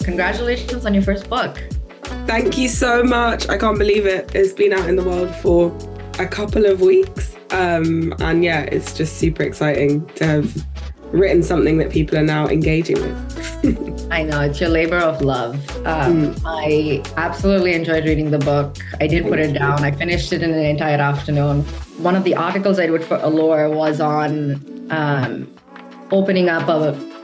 congratulations on your first book. Thank you so much. I can't believe it. It's been out in the world for a couple of weeks. And yeah, it's just super exciting to have written something that people are now engaging with. I know, it's your labor of love. I absolutely enjoyed reading the book. I did put it down. I finished it in an entire afternoon. One of the articles I wrote for Allure was on opening up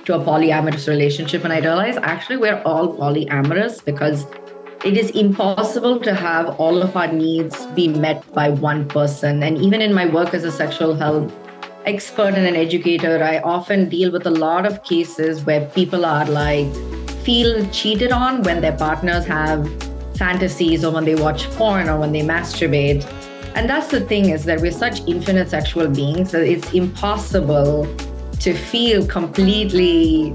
to a polyamorous relationship. And I realized actually we're all polyamorous because it is impossible to have all of our needs be met by one person. And even in my work as a sexual health expert and an educator, I often deal with a lot of cases where people are feel cheated on when their partners have fantasies or when they watch porn or when they masturbate. And that's the thing, is that we're such infinite sexual beings that it's impossible to feel completely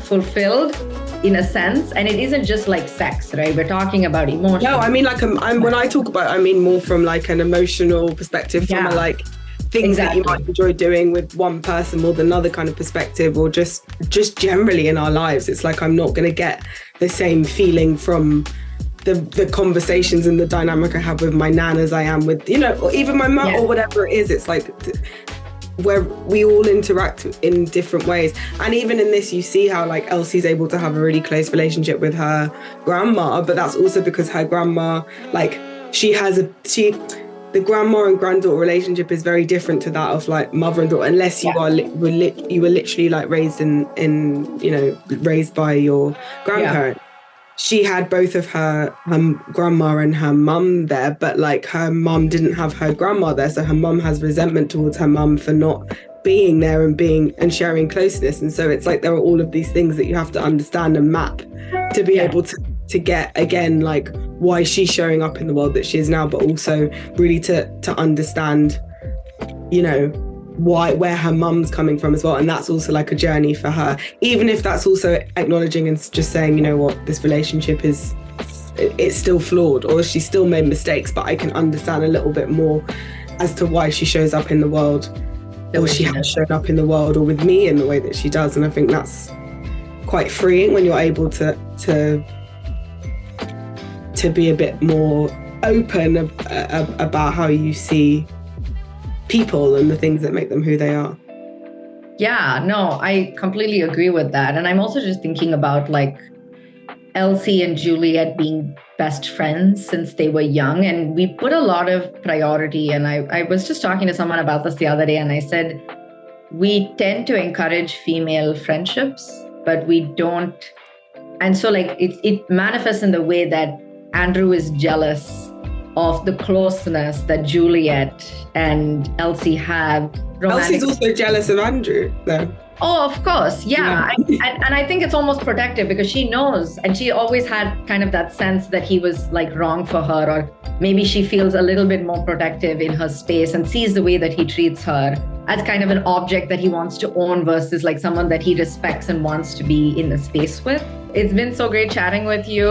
fulfilled in a sense. And it isn't just like sex, right? We're talking about emotion. No, I mean, when I talk about, I mean more from an emotional perspective, from a things that you might enjoy doing with one person more than another kind of perspective, or just generally in our lives. It's I'm not going to get the same feeling from the conversations and the dynamic I have with my nan as I am with, or even my mum or whatever it is. It's where we all interact in different ways. And even in this, you see how Elsie's able to have a really close relationship with her grandma, but that's also because her grandma, the grandma and granddaughter relationship is very different to that of mother and daughter, unless you you were literally raised raised by your grandparent. She had both of her grandma and her mum there, but her mum didn't have her grandma there. So her mum has resentment towards her mum for not being there and sharing closeness. And so it's there are all of these things that you have to understand and map to be able to get, again, why she's showing up in the world that she is now, but also really to understand, where her mum's coming from as well. And that's also a journey for her, even if that's also acknowledging and just saying, you know what, this relationship it's still flawed, or she still made mistakes, but I can understand a little bit more as to why she shows up in the world, or she has shown up in the world, or with me in the way that she does. And I think that's quite freeing when you're able to be a bit more open about how you see people and the things that make them who they are. Yeah, no, I completely agree with that. And I'm also just thinking about Elsie and Juliet being best friends since they were young. And we put a lot of priority. And I was just talking to someone about this the other day, and I said, we tend to encourage female friendships, but we don't. And so it manifests in the way that Andrew is jealous of the closeness that Juliet and Elsie have. Elsie's also jealous of Andrew, though. Oh, of course. Yeah. And I think it's almost protective because she knows, and she always had kind of that sense that he was wrong for her, or maybe she feels a little bit more protective in her space and sees the way that he treats her as kind of an object that he wants to own versus someone that he respects and wants to be in the space with. It's been so great chatting with you.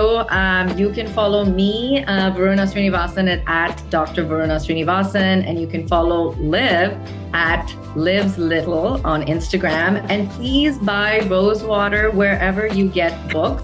You can follow me, Varuna Srinivasan, at Dr. Varuna Srinivasan, and you can follow Liv at Liv's Little on Instagram. And please buy Rosewater wherever you get books.